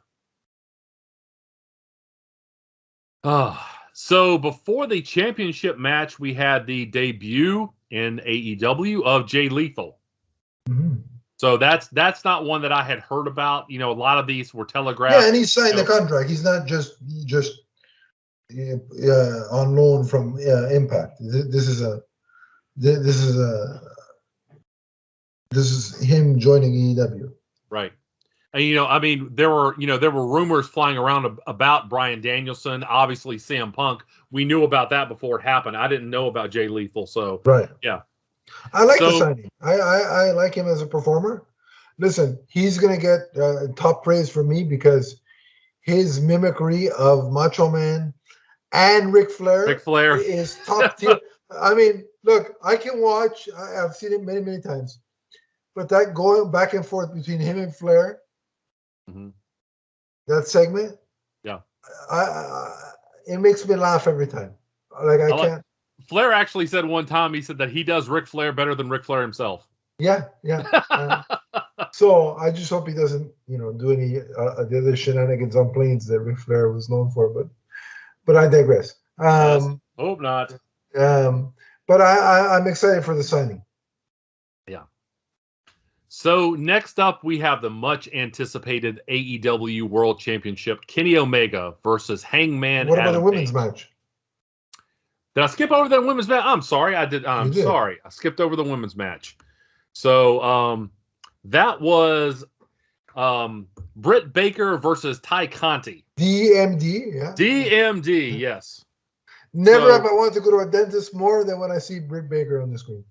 So before the championship match, we had the debut in AEW of Jay Lethal. Mm-hmm. So that's not one that I had heard about. A lot of these were telegraphed. Yeah, and he signed the contract. He's not just on loan from Impact. This is him joining AEW. Right. And there were rumors flying around about Brian Danielson, obviously CM Punk. We knew about that before it happened. I didn't know about Jay Lethal, so right. Yeah. I like the signing. I like him as a performer. Listen, he's gonna get top praise from me because his mimicry of Macho Man and Ric Flair is top tier. I mean, look, I can watch. I've seen it many, many times. But that going back and forth between him and Flair, that segment, it makes me laugh every time. Like I can't. Flair actually said one time, he said that he does Ric Flair better than Ric Flair himself. Yeah. So I just hope he doesn't, do any the other shenanigans on planes that Ric Flair was known for. But I digress. Hope not. But I'm excited for the signing. Yeah. So next up, we have the much anticipated AEW World Championship, Kenny Omega versus Hangman. What about the women's match? Did I skip over the women's match? I'm sorry. I did. I'm sorry. I skipped over the women's match. So that was Britt Baker versus Ty Conti. DMD, yeah. DMD, yes. Never So- have I wanted to go to a dentist more than when I see Britt Baker on the screen.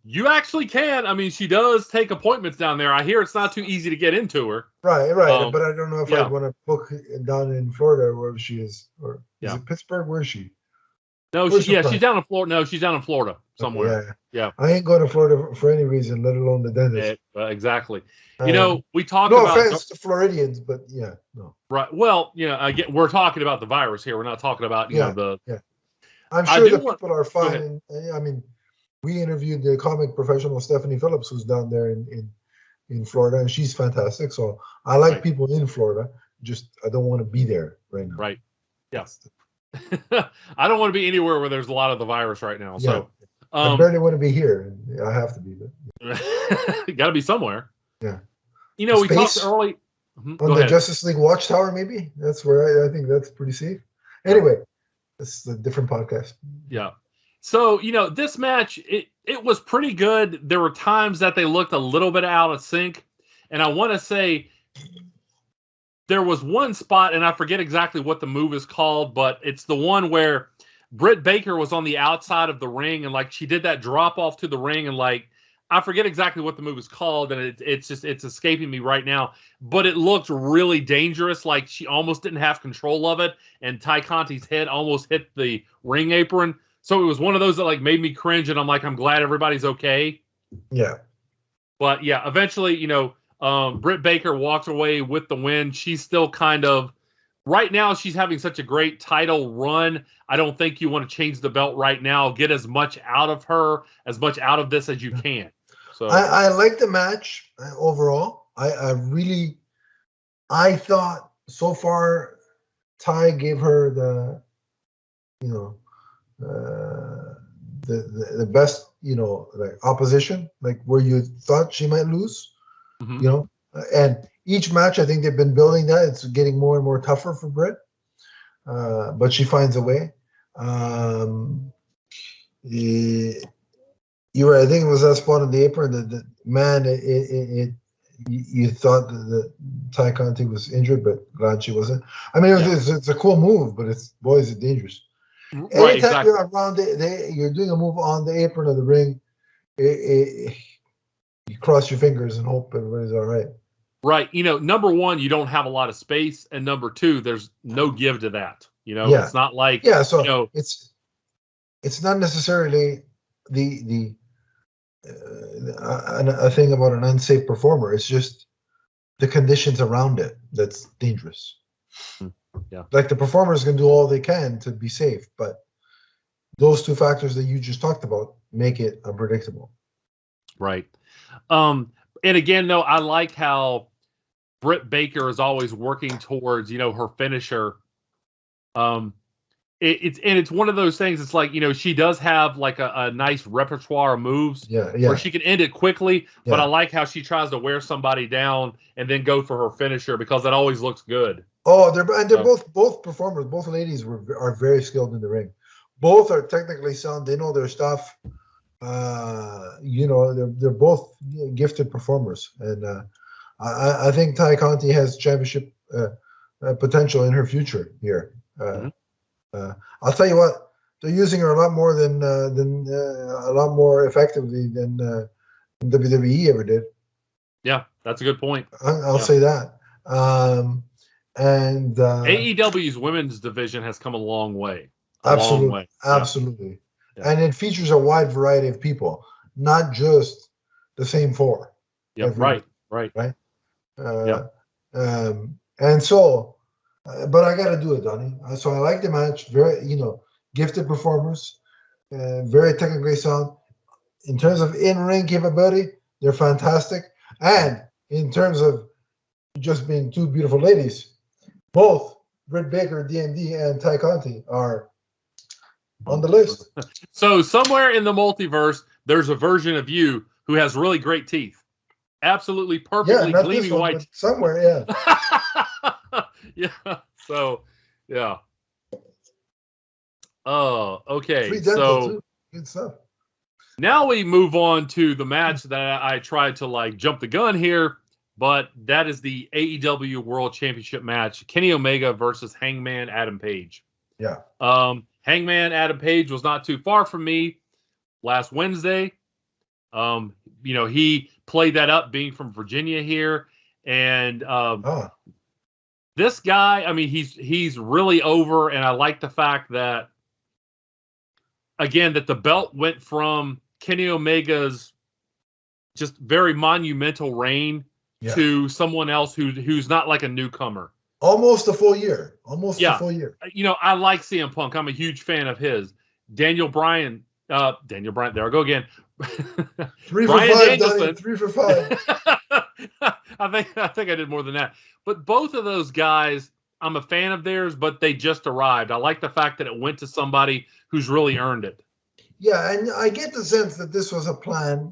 You actually can. I mean, she does take appointments down there. I hear it's not too easy to get into her. Right. But I don't know if yeah. I'd want to book down in Florida where she is. Or is Yeah. it Pittsburgh? Where is she? No, Where's she's from? down in Florida. No, she's down in Florida somewhere. Okay, Yeah. I ain't going to Florida for any reason, let alone the dentist. Exactly. We talked no about. offense to Floridians, but yeah, no. Right. Well, again, we're talking about the virus here. We're not talking about, the. Yeah. I'm sure the people are Go fine. I mean, we interviewed the comic professional Stephanie Phillips, who's down there in Florida, and she's fantastic. So I like people in Florida. Just I don't want to be there right now. Right. Yes. I don't want to be anywhere where there's a lot of the virus right now. So I barely want to be here. I have to be, but got to be somewhere. Yeah. We talked early on the Justice League Watchtower. Maybe that's where I think that's pretty safe. Anyway, this is a different podcast. Yeah. So this match it was pretty good. There were times that they looked a little bit out of sync, and I want to say. There was one spot, and I forget exactly what the move is called, but it's the one where Britt Baker was on the outside of the ring, and she did that drop off to the ring, and I forget exactly what the move is called, and it's escaping me right now. But it looked really dangerous, like she almost didn't have control of it, and Ty Conti's head almost hit the ring apron. So it was one of those that made me cringe, and I'm glad everybody's okay. Yeah. But yeah, eventually, Britt Baker walked away with the win. She's still kind of right now. She's having such a great title run. I don't think you want to change the belt right now. Get as much out of her, as much out of this as you can. So I like the match overall. I thought so far Ty gave her the best opposition, where you thought she might lose. Mm-hmm. And each match, I think they've been building that. It's getting more and more tougher for Britt, but she finds a way. You were, I think it was that spot on the apron that man, you thought that Ty Conti was injured, but glad she wasn't. I mean, it's a cool move, but is it dangerous? Right, Anytime exactly. you're around you're doing a move on the apron of the ring, you cross your fingers and hope everybody's all right. Right. Number one, you don't have a lot of space, and number two, there's no give to that. It's not like So it's not necessarily a thing about an unsafe performer. It's just the conditions around it that's dangerous. Yeah. The performers can do all they can to be safe, but those two factors that you just talked about make it unpredictable. Right. And again, though, I like how Britt Baker is always working towards, her finisher. It's one of those things. It's she does have a nice repertoire of moves where she can end it quickly. But I like how she tries to wear somebody down and then go for her finisher, because that always looks good. Oh, they're both performers. Both ladies are very skilled in the ring. Both are technically sound. They know their stuff. They're both gifted performers, and I think Ty Conti has championship potential in her future here. I'll tell you what, they're using her a lot more than a lot more effectively than WWE ever did. Yeah, that's a good point. I'll say that. And AEW's women's division has come a long way. Absolutely. Yeah. And it features a wide variety of people, not just the same four. Yeah, right. And so, but I got to do it, Donnie. So I like the match. Very, gifted performers, very technically sound. In terms of in-ring capability, they're fantastic. And in terms of just being two beautiful ladies, both Britt Baker, DMD, and Ty Conti are on the list. So somewhere in the multiverse, there's a version of you who has really great teeth. Absolutely perfectly gleaming white. Somewhere, yeah. Yeah. So, yeah. Oh, okay. Free dental too. Good stuff. Now we move on to the match that I tried to jump the gun here, but that is the AEW World Championship match. Kenny Omega versus Hangman Adam Page. Yeah. Hangman Adam Page was not too far from me last Wednesday. He played that up being from Virginia here. And this guy, I mean, he's really over. And I like the fact that, again, that the belt went from Kenny Omega's just very monumental reign to someone else who's not like a newcomer. Almost a full year. A full year. I like CM Punk. I'm a huge fan of his. Daniel Bryan, there I go again. 3 for Brian 5, Danielson. Donnie, 3 for 5. I think I did more than that. But both of those guys, I'm a fan of theirs, but they just arrived. I like the fact that it went to somebody who's really earned it. Yeah, and I get the sense that this was a plan.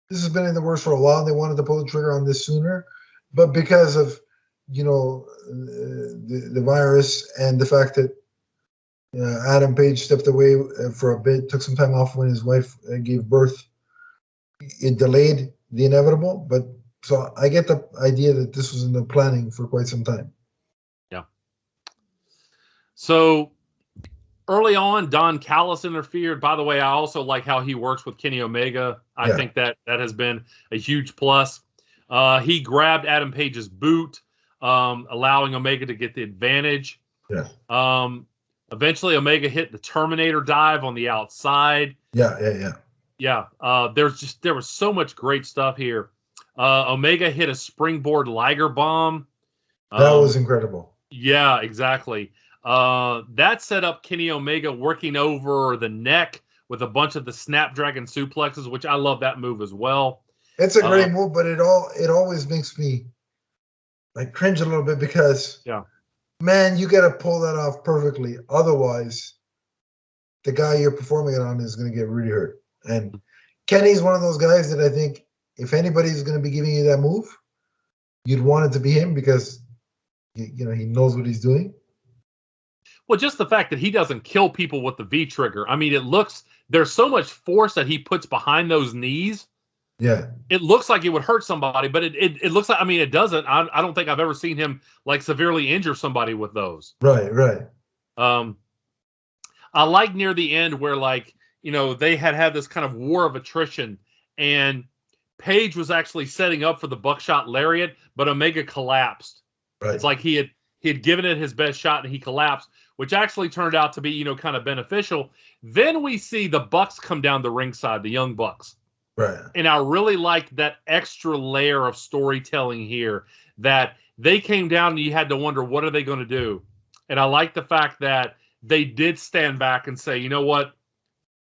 This has been in the works for a while. They wanted to pull the trigger on this sooner, but because of the virus and the fact that Adam Page stepped away for a bit, took some time off when his wife gave birth, it delayed the inevitable. But so I get the idea that this was in the planning for quite some time. Yeah. So early on, Don Callis interfered. By the way, I also like how he works with Kenny Omega. I think that has been a huge plus. He grabbed Adam Page's boot, allowing Omega to get the advantage. Yeah. Eventually, Omega hit the Terminator dive on the outside. Yeah. There was so much great stuff here. Omega hit a springboard Liger bomb. That was incredible. Yeah, exactly. That set up Kenny Omega working over the neck with a bunch of the Snapdragon suplexes, which I love that move as well. It's a great move, but it always makes me like cringe a little bit because man, you got to pull that off perfectly. Otherwise, the guy you're performing it on is going to get really hurt. And Kenny's one of those guys that I think if anybody's going to be giving you that move, you'd want it to be him because he knows what he's doing. Well, just the fact that he doesn't kill people with the V trigger. I mean, there's so much force that he puts behind those knees. Yeah. It looks like it would hurt somebody, but it looks like, I mean, it doesn't. I don't think I've ever seen him like severely injure somebody with those. Right. I like near the end where they had this kind of war of attrition and Page was actually setting up for the buckshot lariat, but Omega collapsed. Right. It's like he had given it his best shot and he collapsed, which actually turned out to be, kind of beneficial. Then we see the Bucks come down the ringside, the Young Bucks. Right. And I really liked that extra layer of storytelling here that they came down and you had to wonder, what are they going to do? And I like the fact that they did stand back and say, you know what?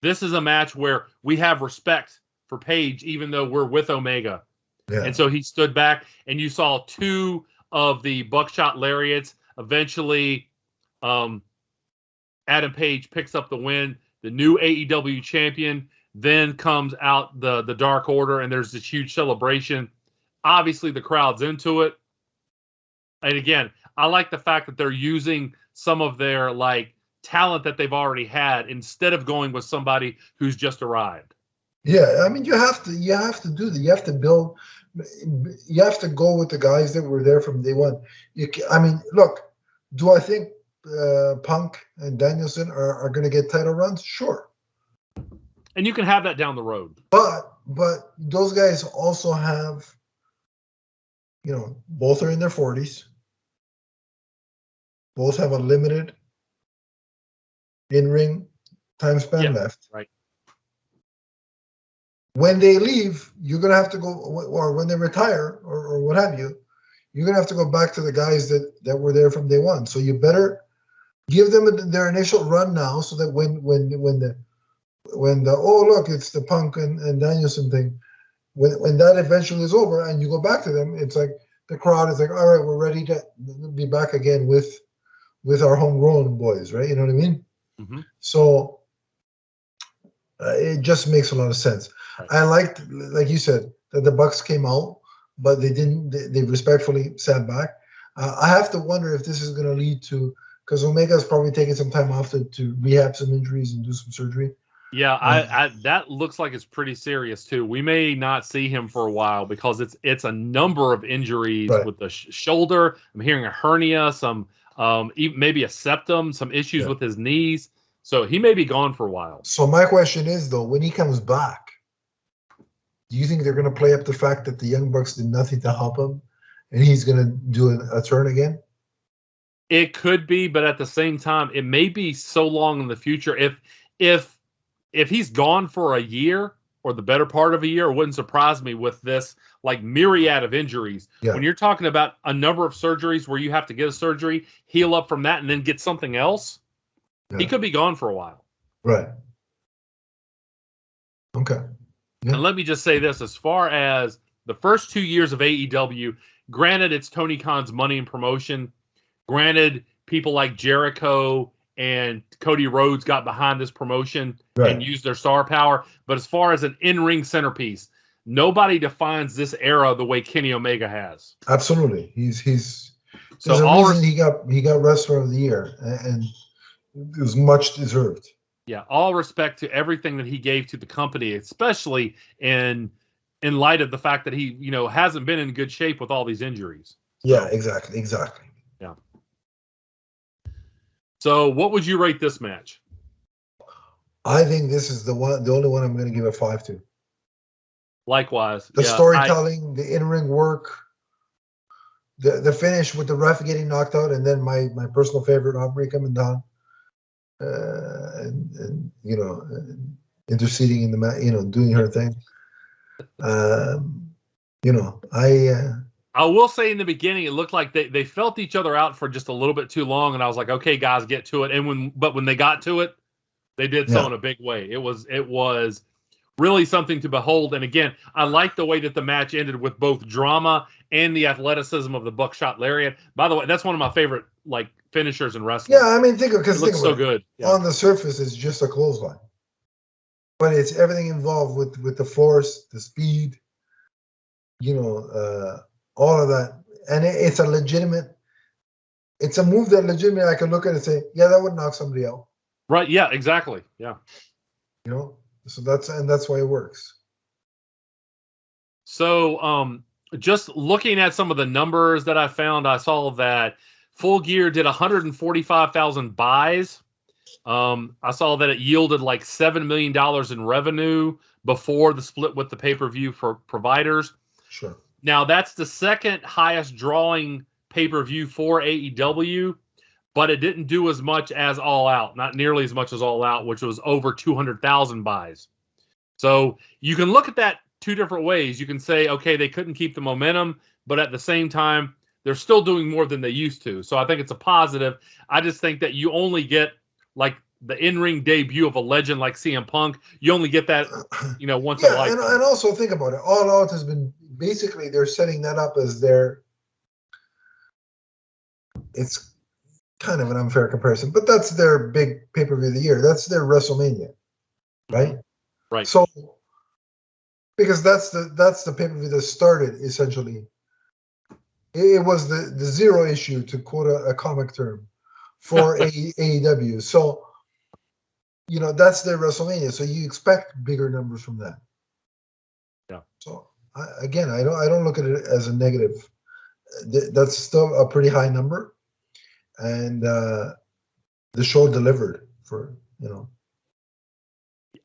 This is a match where we have respect for Page, even though we're with Omega. Yeah. And so he stood back and you saw two of the buckshot lariats. Eventually, Adam Page picks up the win, the new AEW champion. Then comes out the Dark Order, and there's this huge celebration. Obviously, the crowd's into it. And again, I like the fact that they're using some of their talent that they've already had instead of going with somebody who's just arrived. Yeah, I mean, you have to do that. You have to build. You have to go with the guys that were there from day one. Look, do I think Punk and Danielson are going to get title runs? Sure. And you can have that down the road. But those guys also have, both are in their 40s. Both have a limited in-ring time span left. Right. When they leave, you're going to have to go, or when they retire or what have you, you're going to have to go back to the guys that were there from day one. So you better give them their initial run now so that when it's the Punk and Danielson thing, when that eventually is over and you go back to them, it's like the crowd is like, all right, we're ready to be back again with our homegrown boys, right? You know what I mean? Mm-hmm. So it just makes a lot of sense. Right. I liked, like you said, that the Bucks came out, but they didn't. They respectfully sat back. I have to wonder if this is going to lead to, because Omega's probably taking some time off to rehab some injuries and do some surgery. Yeah, that looks like it's pretty serious too. We may not see him for a while because it's a number of injuries with the shoulder. I'm hearing a hernia, some maybe a septum, some issues Yeah. with his knees. So he may be gone for a while. So my question is, though, when he comes back, do you think they're going to play up the fact that the Young Bucks did nothing to help him, and he's going to do a turn again? It could be, but at the same time, it may be so long in the future. If he's gone for a year or the better part of a year, it wouldn't surprise me with this like myriad of injuries. Yeah. When you're talking about a number of surgeries where you have to get a surgery, heal up from that, and then get something else, he could be gone for a while. Right. Okay. Yeah. And let me just say this, as far as the first 2 years of AEW, granted it's Tony Khan's money and promotion, granted people like Jericho and Cody Rhodes got behind this promotion and used their star power, but as far as an in-ring centerpiece, nobody defines this era the way Kenny Omega has. Absolutely. There's So a reason he got Wrestler of the Year, and it was much deserved. Yeah, all respect to everything that he gave to the company, especially in light of the fact that he, hasn't been in good shape with all these injuries. Yeah, exactly. Yeah. So, what would you rate this match? I think this is the only one I'm going to give a 5 to. Likewise. The storytelling, the in-ring work, the finish with the ref getting knocked out, and then my personal favorite, Aubrey coming down. And interceding in the match, doing her thing. I will say in the beginning, it looked like they felt each other out for just a little bit too long, and I was like, okay, guys, get to it. And when they got to it, they did so in a big way. It was really something to behold. And again, I like the way that the match ended with both drama and the athleticism of the buckshot lariat. By the way, that's one of my favorite finishers in wrestling. Yeah, I mean, think about so good. Yeah. On the surface, it's just a clothesline, but it's everything involved with the force, the speed, all of that, and it's a legitimate. It's a move that legitimately I can look at it and say, yeah, that would knock somebody out. Right. Yeah. Exactly. Yeah. So that's why it works. So, just looking at some of the numbers that I found, I saw that Full Gear did 145,000 buys. I saw that it yielded like $7 million in revenue before the split with the pay-per-view for providers. Sure. Now, that's the second highest drawing pay-per-view for AEW, but it didn't do as much as All Out, not nearly as much as All Out, which was over 200,000 buys. So you can look at that two different ways. You can say, okay, they couldn't keep the momentum, but at the same time, they're still doing more than they used to. So I think it's a positive. I just think that you only get like the in-ring debut of a legend like CM Punk. You only get that, once in a lifetime. And also think about it. All Out has been basically they're setting that up as it's kind of an unfair comparison, but that's their big pay-per-view of the year. That's their WrestleMania, right? Right. So because that's the pay-per-view that started essentially. It was the zero issue, to quote a comic term, for AEW. So, that's their WrestleMania. So you expect bigger numbers from that. Yeah. So I don't look at it as a negative. That's still a pretty high number, and the show delivered for.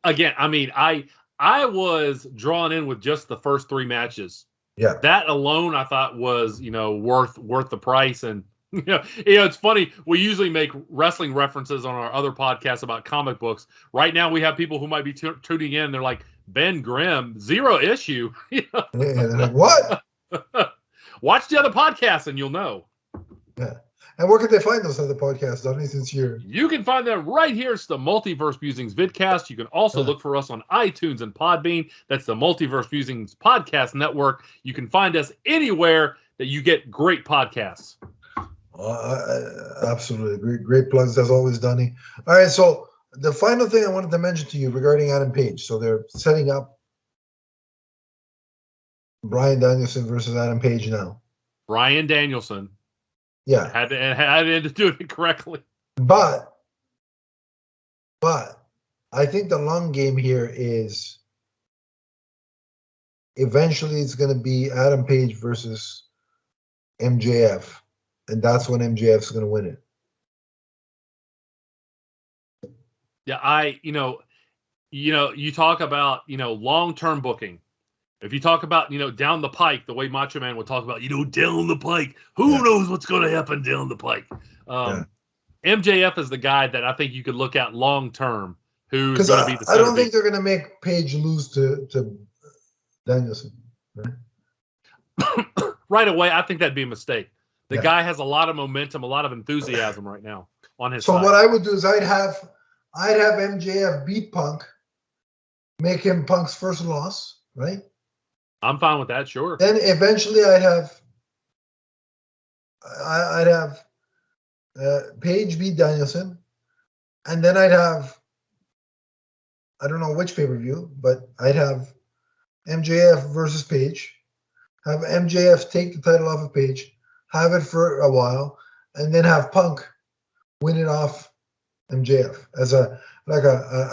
Again, I mean, I was drawn in with just the first three matches. Yeah. That alone I thought was, worth the price. And, it's funny. We usually make wrestling references on our other podcasts about comic books. Right now we have people who might be tuning in. They're like, Ben Grimm, zero issue. And they're like, what? Watch the other podcasts and you'll know. Yeah. And where can they find those other podcasts, Donnie, since you can find them right here. It's the Multiverse Musings vidcast. You can also look for us on iTunes and Podbean. That's the Multiverse Musings podcast network. You can find us anywhere that you get great podcasts. Absolutely. Great plugs as always, Donnie. All right, so the final thing I wanted to mention to you regarding Adam Page. So they're setting up Brian Danielson versus Adam Page now. Brian Danielson. Yeah. Had to do it correctly. But I think the long game here is eventually it's going to be Adam Page versus MJF and that's when MJF's going to win it. Yeah, you talk about, long-term booking. If you talk about, down the pike, the way Macho Man would talk about, down the pike, who knows what's going to happen down the pike? MJF is the guy that I think you could look at long-term, who's going to be the I don't think they're going to make Page lose to Danielson. Right? Right away, I think that'd be a mistake. The guy has a lot of momentum, a lot of enthusiasm right now on his side. So what I would do is I'd have MJF beat Punk, make him Punk's first loss, right? I'm fine with that, sure. Then eventually I'd have Page beat Danielson, and then I'd have, I don't know which pay-per-view, but I'd have MJF versus Page, have MJF take the title off of Page, have it for a while, and then have Punk win it off MJF as a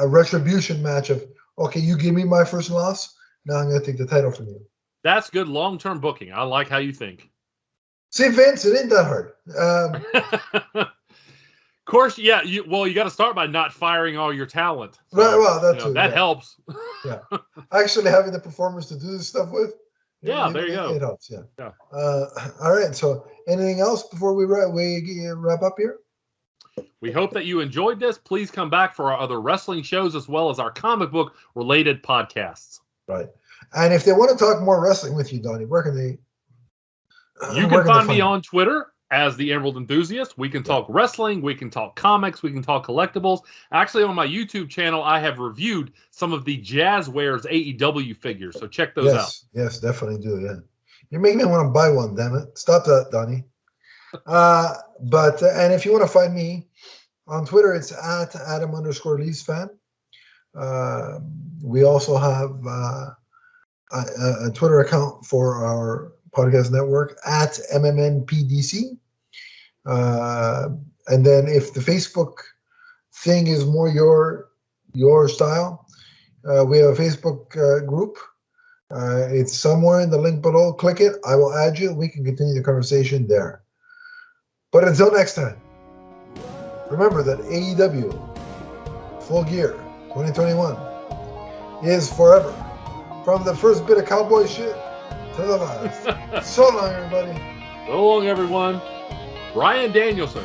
retribution match of, okay, you give me my first loss, now I'm going to take the title from you. That's good long-term booking. I like how you think. See, Vince, it ain't that hard. Of course, yeah. You got to start by not firing all your talent. So, right. Well, that helps. Yeah. Actually, having the performers to do this stuff with. Yeah, there you go. It helps. Yeah. All right. So, anything else before we wrap up here? We hope that you enjoyed this. Please come back for our other wrestling shows as well as our comic book related podcasts. Right. And if they want to talk more wrestling with you, Donnie, where can they? You can find me on Twitter as the Emerald Enthusiast. We can talk wrestling. We can talk comics. We can talk collectibles. Actually, on my YouTube channel, I have reviewed some of the Jazzwares AEW figures. So check those out. Yes, definitely do. Yeah. You're making me want to buy one, damn it. Stop that, Donnie. And if you want to find me on Twitter, it's at Adam_LeafsFan. We also have a Twitter account for our podcast network at MMNPDC. And then if the Facebook thing is more your style, we have a Facebook group. It's somewhere in the link below. Click it. I will add you. We can continue the conversation there. But until next time, remember that AEW Full Gear 2021 is forever. From the first bit of cowboy shit to the last. So long, everybody. So long, everyone. Brian Danielson.